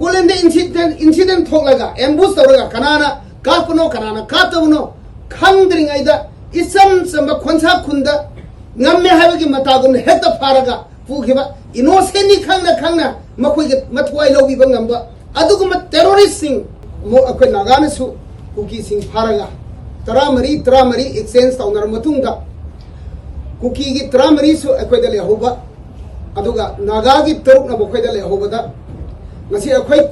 콜렌데 인시덴트 톡라가 엠부스 떠라가 가나나 가프노 가나나 가토노 칸드링아이다 이쌈 쌈바 콘사 쿤다 남매 하베기 마타군 헤다 파라가 부기바 이노센니 칸나 마코이게 마투와이 로비바 감바 아두구마 테러리스팅 모 아코 나가네수 쿠키싱 파라가 트라마리 익센스 타우나르 마퉁다 쿠키기 트라마리수 아코이달레 호바 aduga nagagi teruk na bokai dale hobada ngasi akhoi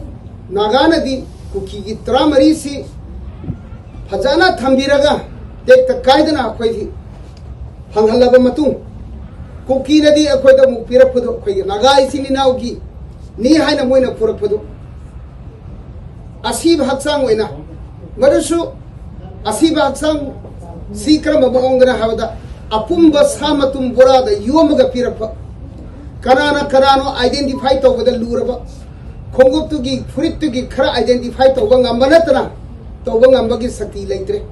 nagana di kuki gi tramari si phajana thambiraga tek ta kaidana akhoi di phanghalaba matung kuki na di akhoi da muk pirak phodo akhoi naga isini naugi ni haina moina purak phodo asib haksang oina marusu asib haksang sikra mabongna hawada apumba samatum borada yomaga pirak Karano identify to with the Luraba Kongo to give Furit to give Kara identify to Wangambanatana to Wangambagi Sati later.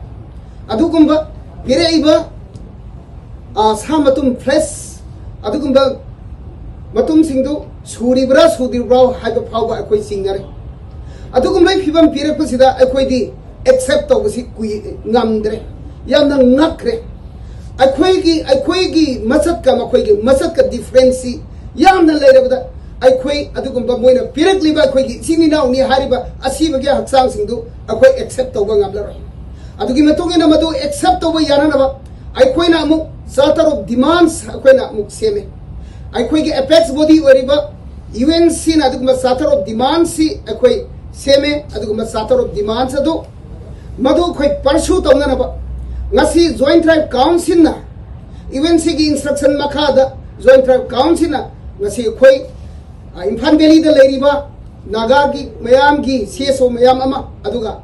Adukumba Piraiba Samatum Press Adukumba Matum Singdo Suribra have a power a singer. Adukumba Pivam Pirapusida Aquidi except of Namdre Yana Nakre Aquegi Masatka Maquegi Masatka differency. Yam the later with the Aquay Adugumba Moina, Pirakli Baquay, Sini now near Hariba, Asibaga Haksang Sindu, Aquay except over Gambler. Adugimatogina Madu except over Yaranaba, Aquainamu, Satar of demands Aquaina Mukseme. Aquay apex body or river, even seen Adugma Satar of demands, Aquay Seme, Adugma Satar of demands Ado, Madu quite pursuit of Nanaba, Nasi Joint Tribe Council, even Sigi instruction Makada, Joint Tribe Council. Ngasi khoi Imphal Valley da leiriba naga gi mayam gi CSO mayam ama aduga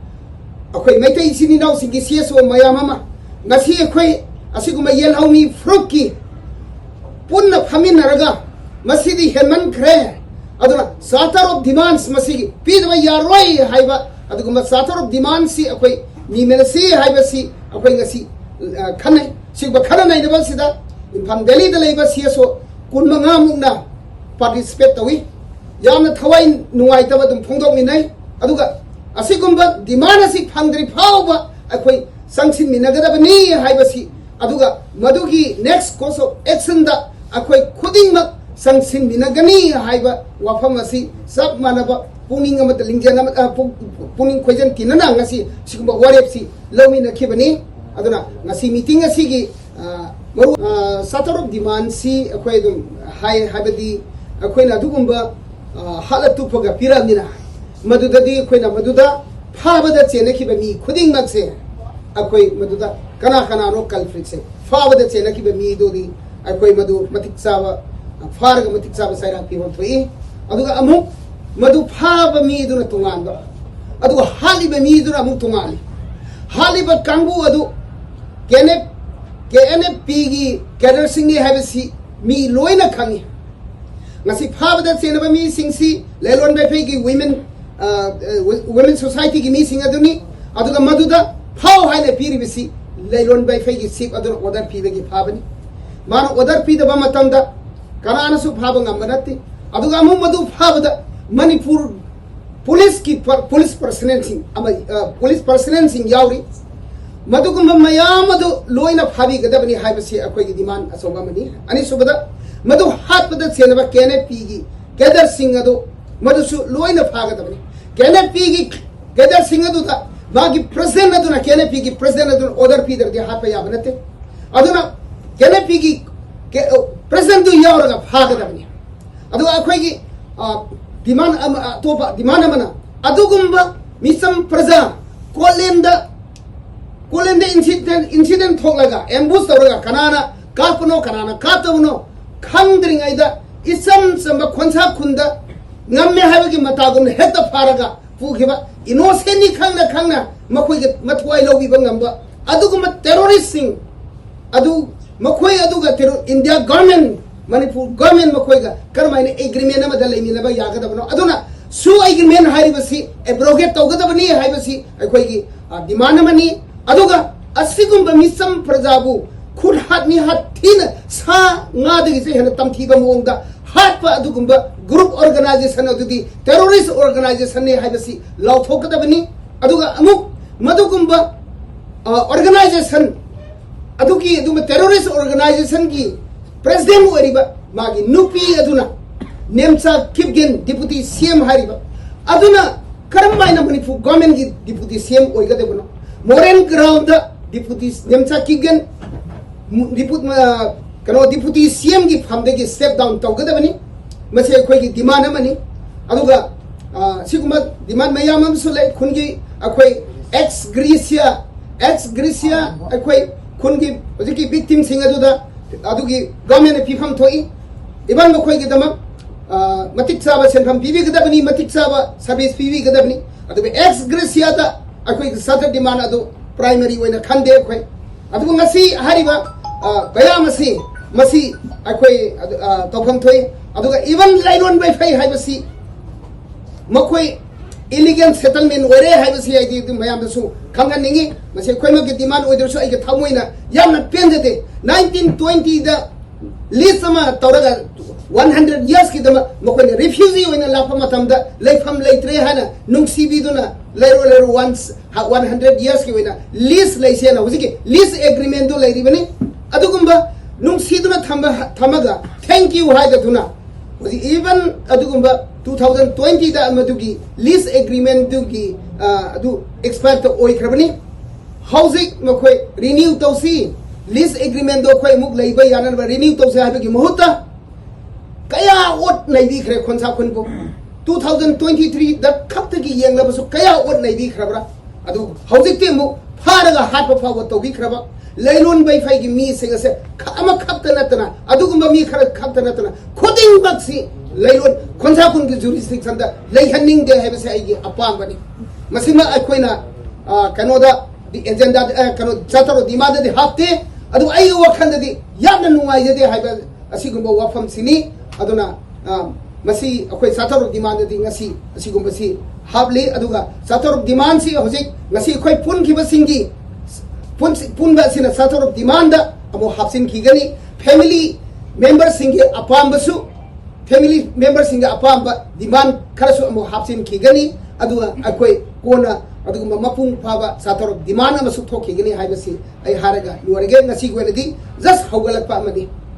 akhoi maitai sini nau sigi CSO mayam ama ngasi khoi asiguma yel haumi fruit ki punna phamin naraga masidi helman khre aduna satar of demands masigi pidwa yaroi haiba aduguma satar of demands si akhoi ni melsi haiba si akhoi ngasi khanai sigba khana nai da sida Imphal Valley da leiba CSO kunmanga mukna participate tawi yamna thawai nuai taba dum phongdok minai aduga asigumba demand asi phangdri phawba akhoi sangsin minagadaba ni haibasi aduga madugi next course of action da akhoi khuding mak sangsin minagani haiba wafam asi sab manaba puning amat lingjana puning khoijan kinana ngasi sigumba warepsi lomi nakhibani aduna ngasi meeting asi gi maru satar of demand si akhoi dum hai habadi akhoi na dugumba halatu phoga piramina madudadi akhoi na maduda phabada chenakhiba mi khuding makse akhoi maduda kana no culprit se phabada chenakhiba mi dodi akhoi madu matik sawa farga matik sawa saira pi hon thoi aduga amuk madu phaba mi duna tunganda aduga haliba mi duna amuk tungali haliba kangbu adu KNP gi cadre singni habisi mi loina khangi ngasi phabada chenaba mi singsi lelon bai phei gi women society gi mi sing aduni aduga maduda phaw haina piri bisi lelon bai phei gi sip aduna order pi gi phabani mano order pi da ba matamda kanana su phaba ngambanati aduga mu madu phabada manipur police personnel sing yauri madugumba mayamadu loina phabi gadabani haibasi akhoi gi demand asoba mani ani subada madu hatpada chenaba KNP gi gather sing adu madu su loina phagadabani KNP gi gather sing adu da bagi president adu na KNP gi president adu order pi dardi hat pa yabanate aduna KNP gi president du yawraga phagadabani adu akhoi gi demand toba demand amana adugumba misam praja Kolende incident thoglaga ambush tawraga kanana katono khandring aida isam samba khonsa khunda ngamme habagi matagum heta faraga pukhiba innocent ni khangna makhoi matwai lobi bangamba aduguma terroristing adu makhoi aduga India government Manipur government makhoi ga karmaine agreement amada leimina ba yagadabno aduna su agreement haibasi abrogate tawgadabani haibasi akhoi gi demand mani aduga asigumba misam prajabu khud hat ni hat thin sa nga de se hena tamthiba mongda hard pa adugumba group organization adudi terrorist organization ne haibasi law thokadabani aduga amuk madugumba organization aduki aduma terrorist organization ki president wariba magi nupi aduna nemcha kipgen deputy CM hariba aduna karambaina manipur government ki deputy CM oigadabano moren ground deputy nemcha kipgen deputy CM की फमदे की step down तौगदबनी मसे कोई की demand अमनी अदुगा सिकुमा demand में Yamam Sule खुन की अकोई ex Grecia अकोई खुन की उसी की victim सिंह अदुदा अदुगी government ने फिफम थोई इबान में कोई की दमा मतिक साबा सेंफम पीवी गदबनी मतिक साबा सर्विस पीवी गदबनी अदुगे ex Grecia ता अकोई साथ demand अदु primary वे न खंडे अकोई अदुगा मसी हरीबा बया मसी अकोई तौफम थोई अदुगा इवन लाइलोन बाई फाई हाइबसी मकोई इलीगल सेटलमेंट ओरे हाइबसी आइदि मयाम दसु खंगन निंगी मसे कोई मके डिमांड ओइदरसु आइगे थामोइना यामना पेंजते 1920 दा लिस्ट मा तौरगा 100 years की दमा मकोई रिफ्यूजी ओइना लाफा मतमदा लेफम लेत्रे हाना नुंगसीबीदुना लेरो once 100 years की ओइना लिस्ट लेसेना हुजिके लिस्ट एग्रीमेंट दो लेरिबनी अदुगुम्बा नुंगसीदुना थमगा थैंक यू हाइदुना इवन अदुगुम्बा 2020 दा मदुगी लीज एग्रीमेंट दुगी अदु एक्सपायर तो ओइख्रबनी हाउसिंग मखोय रिन्यू तौसी लीज एग्रीमेंट दो खोय मुक लैबा यानबा रिन्यू तौसे हाबगी मुहुता कया ओट नैबीख्रे खोनसा खुनबो 2023 दा खप्तगी येंगलबसु कया ओट नैबीख्रबरा अदु हाउसिंग मु फारगा हाटबा फाव तौबीख्रबा लेलोन बाई फाई की मी सिंगसे खामा खप्ता नतना अदुगुम्बा मी खर खप्ता नतना खुदिंग बक्सी लेलोन खोनसा खुन की जुरिस्डिक्शन दा लेहनिंग दे हेबसे आइगी अपाम बनी मसिमा अखोइना कनोदा दी एजेंडा कनो चातरो दिमाद दे हाते अदु आई वखन दे यामना नुवाई दे हाइबा असिगुम्बा वफम सिनी अदुना मसी अखोइ चातरो दिमाद दे ngasi असिगुम्बा सी हाबली अदुगा चातरो दिमाद सी होजिक ngasi अखोइ पुन खिबसिंगी पुनबा सिना साथर ऑफ डिमांड अमो हापसिन खिगनी फैमिली मेंबर सिंगे अपाम्बसु फैमिली मेंबर सिंगे अपाम्ब डिमांड खरसु अमो हापसिन खिगनी अदुगा अकोई कोना अदुगा मपुंग फाबा साथर ऑफ डिमांड अमसु थोखिगनी हाइबसी आई हारगा लुरगे ngasi गोलदी जस्ट हौगलपा अमदी